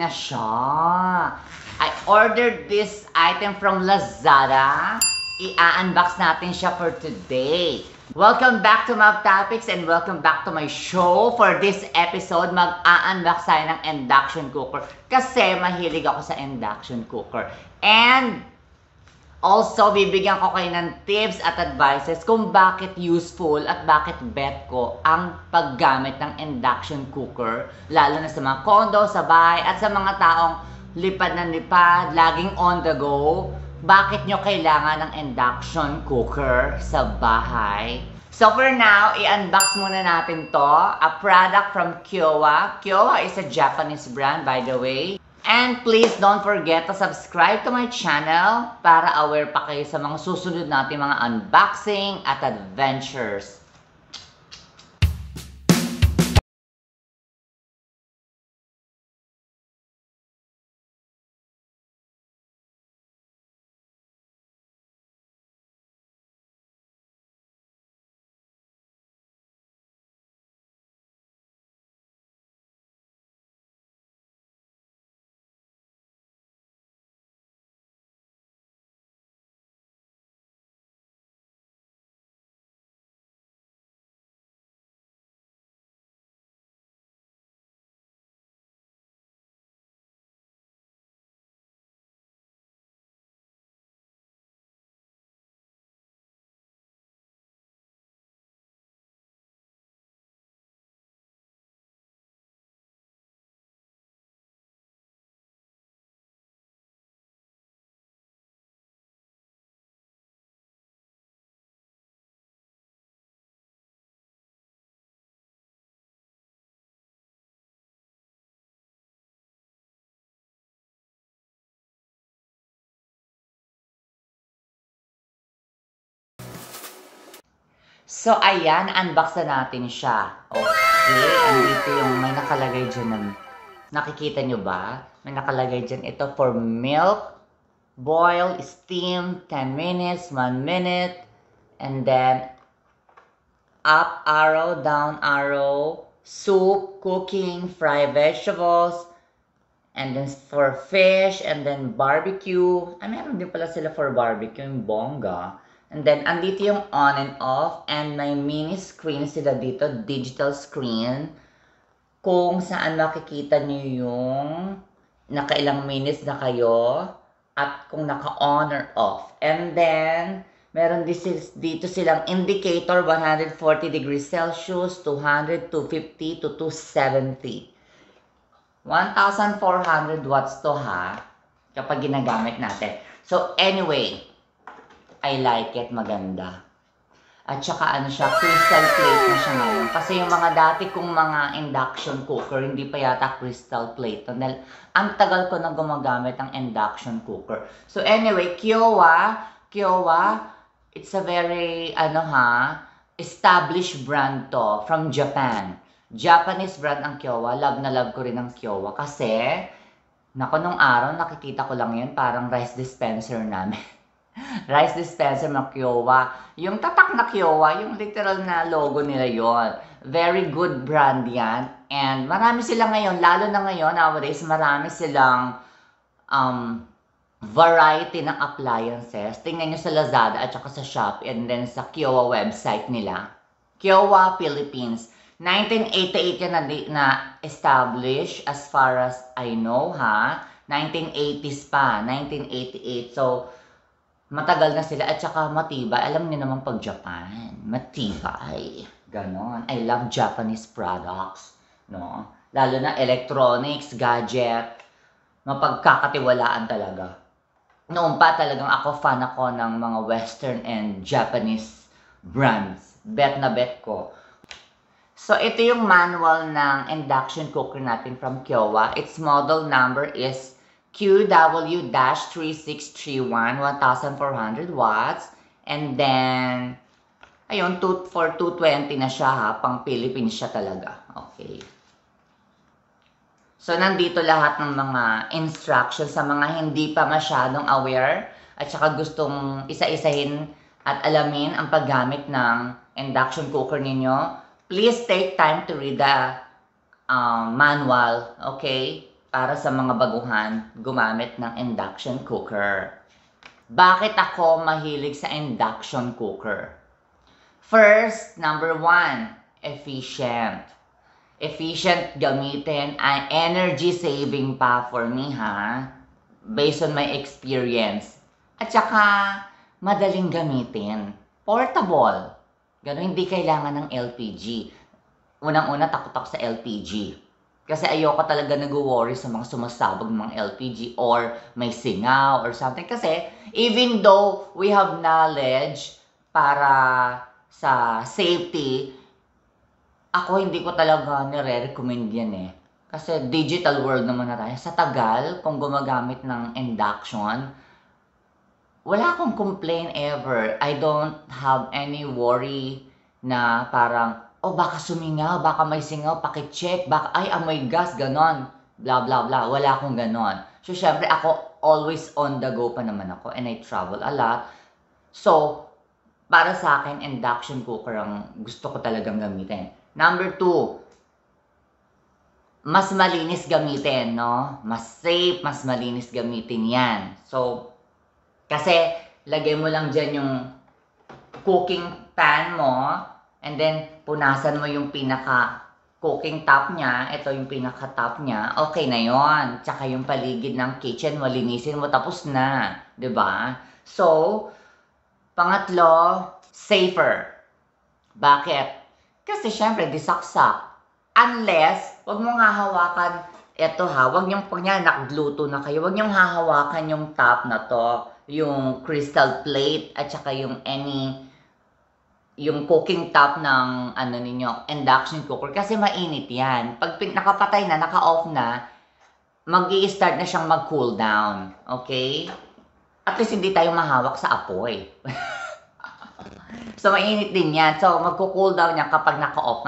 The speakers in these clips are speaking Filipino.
na siya. I ordered this item from Lazada. I-unbox natin siya for today. Welcome back to Mag Topics and welcome back to my show. For this episode, mag-unbox tayo ng induction cooker. Kasi mahilig ako sa induction cooker. And also, bibigyan ko kayo ng tips at advices kung bakit useful at bakit bet ko ang paggamit ng induction cooker. Lalo na sa mga condo, sa bahay, at sa mga taong lipad na lipad, laging on the go. Bakit nyo kailangan ng induction cooker sa bahay? So for now, i-unbox muna natin to. A product from Kyowa. Kyowa is a Japanese brand, by the way. And please don't forget to subscribe to my channel para aware pa kayo sa mga susunod natin mga unboxing at adventures. So, ayan, unbox na natin siya. Okay, andito yung may nakalagay dyan ng, nakikita nyo ba? May nakalagay dyan, ito for milk, boil, steam, 10 minutes, 1 minute, and then up arrow, down arrow, soup, cooking, fry vegetables, and then for fish, and then barbecue. Meron din pala sila for barbecue, yung bongga. And then, andito yung on and off, and may mini screen sila dito, digital screen, kung saan makikita nyo yung nakailang minutes na kayo, at kung naka-on or off. And then, meron dito silang indicator, 140 degrees Celsius, 200, 250 to 270. 1,400 watts to ha, kapag ginagamit natin. So, anyway, I like it, maganda. At saka ano siya, crystal plate na siya ngayon. Kasi yung mga dati kong mga induction cooker, hindi pa yata crystal plate. Dahil ang tagal ko na gumagamit ng induction cooker. So anyway, Kyowa, it's a very, established brand to from Japan. Japanese brand ang Kyowa. Love na love ko rin ang Kyowa. Kasi, nung araw, nakikita ko lang yun, parang rice dispenser namin. Rice dispenser na Kyowa. Yung tatak na Kyowa, yung literal na logo nila yon. Very good brand yan. And marami sila ngayon, lalo na ngayon, nowadays, marami silang variety ng appliances. Tingnan nyo sa Lazada at saka sa Shopee and then sa Kyowa website nila. Kyowa Philippines. 1988 yan na-establish as far as I know, ha? 1980s pa, 1988. So, matagal na sila at saka matibay. Alam niyo naman pag Japan, matibay. Ganon. I love Japanese products. No? Lalo na electronics, gadget. Mapagkakatiwalaan talaga. Noon pa talagang fan ako ng mga Western and Japanese brands. Bet na bet ko. So, ito yung manual ng induction cooker natin from Kyowa. Its model number is QW-3631, 1,400 watts. And then, ayun, for 220 na siya ha. Pang Philippines siya talaga. Okay. So, nandito lahat ng mga instructions sa mga hindi pa masyadong aware at saka gustong isa-isahin at alamin ang paggamit ng induction cooker ninyo. Please take time to read the manual, okay? para sa mga baguhan gumamit ng induction cooker. Bakit ako mahilig sa induction cooker? First, number one, efficient. Efficient gamitin, ay energy saving pa for me ha, based on my experience. At saka, madaling gamitin. Portable. Ganun, hindi kailangan ng LPG. Unang-una, takot ako sa LPG. Kasi ayoko talaga nag-worry sa mga sumasabog ng mga LPG or may singaw or something. Kasi, even though we have knowledge para sa safety, ako hindi ko talaga nire-recommend yan eh. Kasi digital world naman na tayo. Sa tagal, kung gumagamit ng induction, wala akong complaint ever. I don't have any worry na parang, oh baka sumingaw, baka may singaw, pakicheck, baka ay amoy gas, ganon. Blah blah blah. Wala akong ganon. So syempre ako always on the go pa naman ako and I travel a lot. So, para sa akin, induction cooker ang gusto ko talagang gamitin. Number two, mas malinis gamitin, no? Mas safe, mas malinis gamitin yan. So, kasi lagay mo lang dyan yung cooking pan mo and then punasan mo yung pinaka cooking top niya. Ito yung pinaka top niya. Okay na yon. Tsaka yung paligid ng kitchen mo, linisin mo, tapos na. 'Di ba? So, pangatlo, safer. Bakit? Kasi syempre, disaksak. Unless, wag mong hahawakan, eto ha, wag niyong pag niya nakagluto na kayo, wag niyong hahawakan yung top na to, yung crystal plate, at saka yung yung cooking top ng ano ninyo, induction cooker. Kasi mainit yan. Pag nakapatay na, naka-off na, mag-i-start na siyang mag-cool down. Okay? At least hindi tayo mahawak sa apoy. So, mainit din yan. So, magko-cool down yan kapag naka-off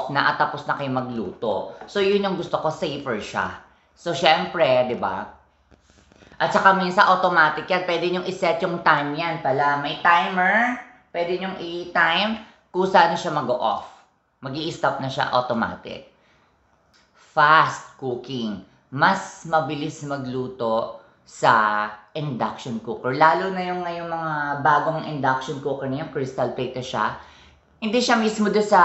na at tapos na kayo magluto. So, yun yung gusto ko, safer siya. So, syempre, di ba? At saka minsan automatic yan. Pwede nyo iset yung time yan pala. May timer. Pwede nyo i-time kung saan siya mag-off. Mag-i-stop na siya automatic. Fast cooking. Mas mabilis magluto sa induction cooker. Lalo na yung ngayong mga bagong induction cooker na yung crystal plate na siya. Hindi siya mismo doon sa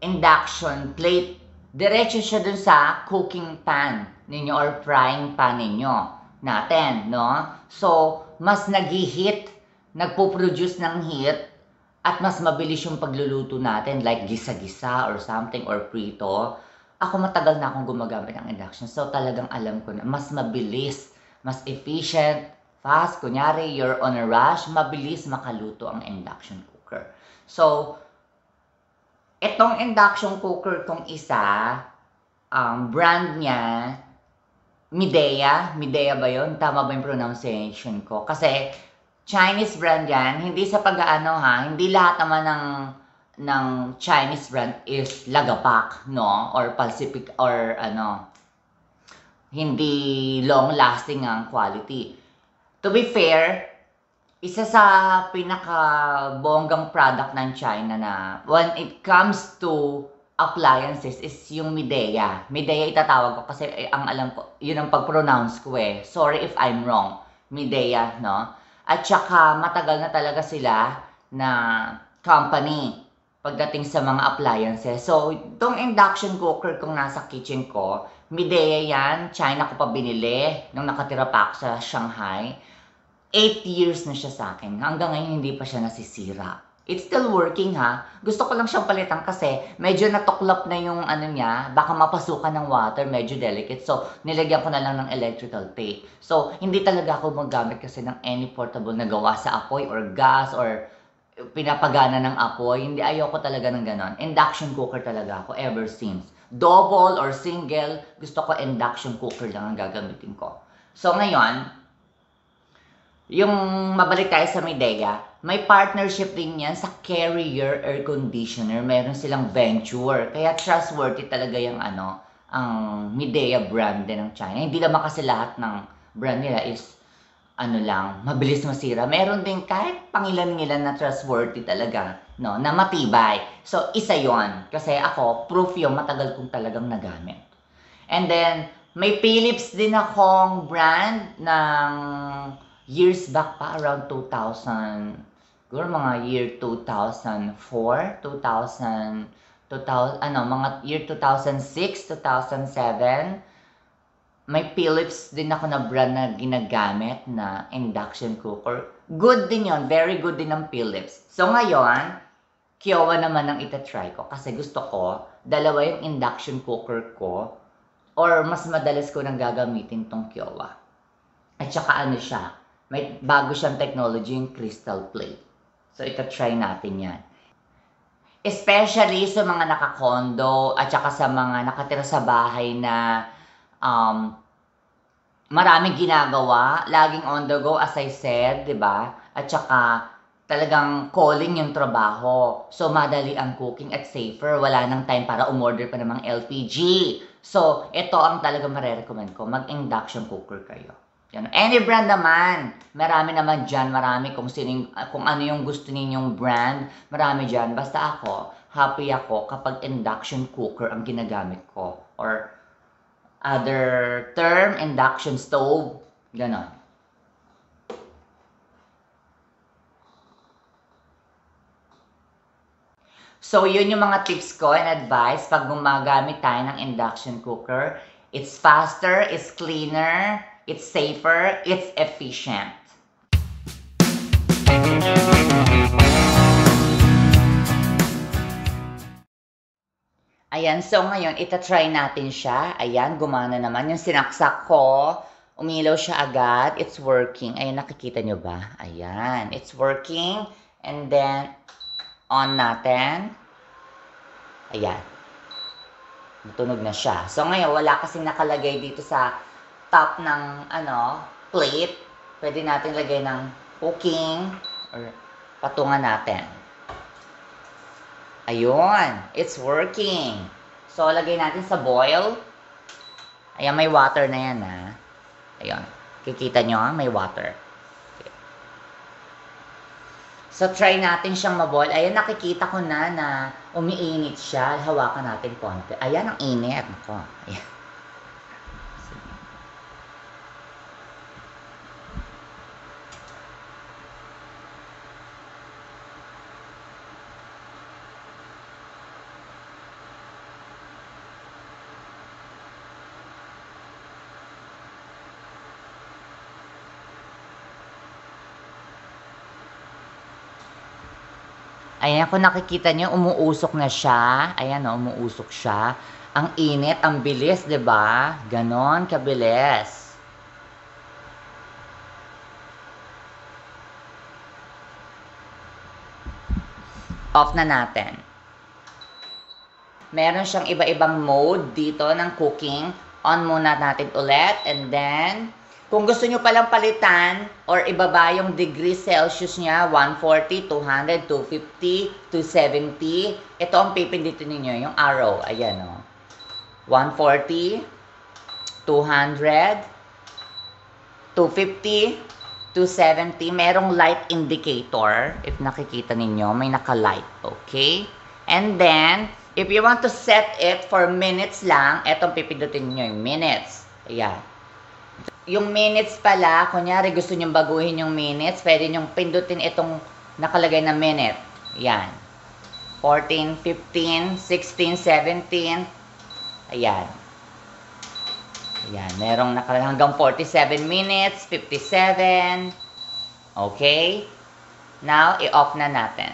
induction plate. Diretso siya doon sa cooking pan ninyo or frying pan ninyo natin, no? So, mas nag-heat, nagpo-produce ng heat, at mas mabilis yung pagluluto natin, like gisa-gisa or something, or prito. Ako matagal na akong gumagamit ng induction. So, talagang alam ko na mas mabilis, mas efficient, fast. Kunyari, you're on a rush, mabilis makaluto ang induction cooker. So, itong induction cooker kong isa, brand niya, Midea. Midea ba yun? Tama ba yung pronunciation ko? Kasi, Chinese brand yan. Hindi sa pag-ano ha, hindi lahat naman ng Chinese brand is Lagapak, no? Or Pacific, or ano, hindi long-lasting ang quality. To be fair, isa sa pinaka-bonggang product ng China na when it comes to appliances is yung Midea. Midea itatawag ko kasi ang alam ko, yun ang pag-pronounce ko eh. Sorry if I'm wrong. Midea, no? At saka matagal na talaga sila na company pagdating sa mga appliances. So, itong induction cooker kung nasa kitchen ko, Midea yan, China ko pa binili nung nakatira pa ako sa Shanghai. 8 years na siya sa akin. Hanggang ngayon hindi pa siya nasisira. It's still working ha. Gusto ko lang siyang palitan kasi medyo natuklap na yung ano niya, baka mapasukan ng water, medyo delicate. So, nilagyan ko na lang ng electrical tape. So, hindi talaga ako magamit kasi ng any portable na gawa sa apoy or gas or pinapagana ng apoy. Hindi, ayoko talaga ng ganon. Induction cooker talaga ako ever since. Double or single, gusto ko induction cooker lang ang gagamitin ko. So ngayon, yung mabalik tayo sa Midea, may partnership din yan sa Carrier Air Conditioner. Meron silang venture. Kaya trustworthy talaga yung ano, ang Midea brand din ng China. Hindi naman kasi lahat ng brand nila is ano lang, mabilis masira. Meron din kahit pangilan-ngilan na trustworthy talaga, no, na matibay. So, isa yon. Kasi ako, proof yung matagal kong talagang nagamit. And then, may Philips din akong brand ng years back pa, around 2000, siguro mga year 2004, 2000, mga year 2006, 2007. May Philips din ako na brand na ginagamit na induction cooker. Good din yon, very good din ng Philips. So ngayon, Kiowa naman ang itatry ko kasi gusto ko, dalawa yung induction cooker ko or mas madalas ko nang gagamitin tong Kiowa. At saka ano siya, may bago siyang technology, yung crystal plate. So itatry natin yan. Especially sa mga nakakondo at saka sa mga nakatira sa bahay na maraming ginagawa, laging on the go as I said, 'di ba? At saka talagang calling yung trabaho. So madali ang cooking at safer, wala nang time para umorder pa namang LPG. So ito ang talagang mare-recommend ko, mag-induction cooker kayo. Yan. Any brand naman, marami naman dyan, marami kung ano yung gusto ninyong brand, marami dyan. Basta ako, happy ako kapag induction cooker ang ginagamit ko. Or other term, induction stove, gano'n. So, yun yung mga tips ko and advice pag gumagamit tayo ng induction cooker. It's faster, it's cleaner, it's safer, it's efficient. Ayan, so ngayon, itatry natin siya. Ayan, gumana naman. Yung sinaksak ko, umilaw siya agad. It's working. Ayan, nakikita nyo ba? Ayan, it's working. And then, on natin. Ayan. Natunog na siya. So ngayon, wala kasing nakalagay dito sa top ng plate. Pwede natin lagay ng cooking or patungan natin. Ayun, it's working. So lagay natin sa boil. Ayan, may water na yan ha. Ayun, kikita nyo ha, may water. Okay. So try natin siyang maboil. Ayan, nakikita ko na umiinit siya. Hawakan natin konti. Ayan, ang init. Nako. Ayan. Ayan, kung nakikita nyo, umuusok na siya. Ayan, umuusok siya. Ang init, ang bilis, 'di ba? Ganon kabilis. Off na natin. Meron siyang iba-ibang mode dito ng cooking. On muna natin ulit. And then, kung gusto nyo palang palitan or ibaba yung degree Celsius niya, 140, 200, 250, 270, ito ang pipindutin ninyo, yung arrow. Ayan, 140, 200, 250, 270. Merong light indicator. If nakikita ninyo, may naka-light. Okay? And then, if you want to set it for minutes lang, etong pipindutin ninyo yung minutes. Ayan. Yung minutes pala, kunyari gusto nyong baguhin yung minutes, pwede nyong pindutin itong nakalagay na minute. Ayan. 14, 15, 16, 17. Ayan. Ayan. Merong nakalagay hanggang 47 minutes, 57. Okay. Now, i-off na natin.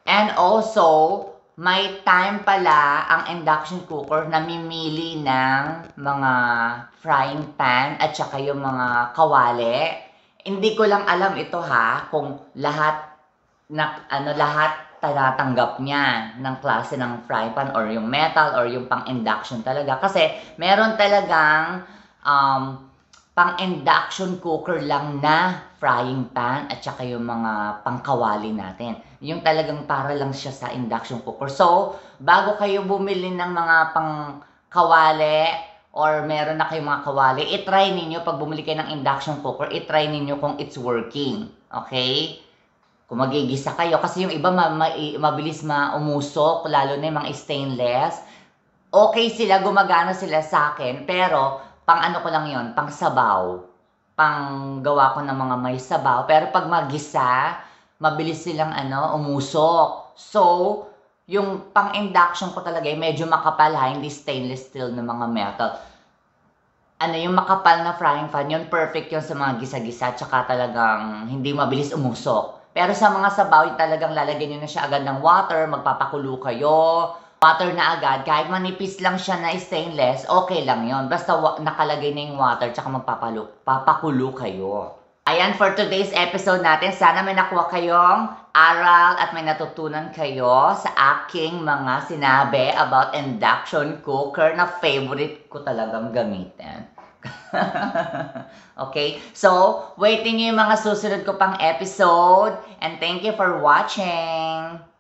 And also, may time pala ang induction cooker na mimili ng mga frying pan at saka yung mga kawali. Hindi ko lang alam ito ha, kung lahat tinatanggap niya ng klase ng frying pan or yung metal or yung pang induction talaga. Kasi meron talagang pang induction cooker lang na frying pan at saka yung mga pangkawali natin. Yung talagang para lang siya sa induction cooker. So, bago kayo bumili ng mga pangkawali or meron na kayong mga kawali, itry ninyo pag bumili kayo ng induction cooker, itry ninyo kung it's working. Okay? Kung magigisa kayo, kasi yung iba mabilis umusok, lalo na yung mga stainless. Okay sila, gumagana sila sa akin, pero pang ano ko lang yon, pang sabaw. Pang gawa ko ng mga may sabaw. Pero pag magisa, mabilis silang umusok. So, yung pang induction ko talaga, medyo makapal ha, hindi stainless steel na mga metal. Yung makapal na frying pan, yun perfect yun sa mga gisa-gisa, tsaka talagang hindi mabilis umusok. Pero sa mga sabaw, talagang lalagyan nyo na siya agad ng water, magpapakulo kayo. Water na agad, kahit manipis lang siya na stainless, okay lang yun. Basta nakalagay na yung water, tsaka papakulo kayo. Ayan, for today's episode natin, sana may nakuha kayong aral at may natutunan kayo sa aking mga sinabi about induction cooker na favorite ko talagang gamitin. Okay? So, waiting nyo yung mga susunod ko pang episode and thank you for watching!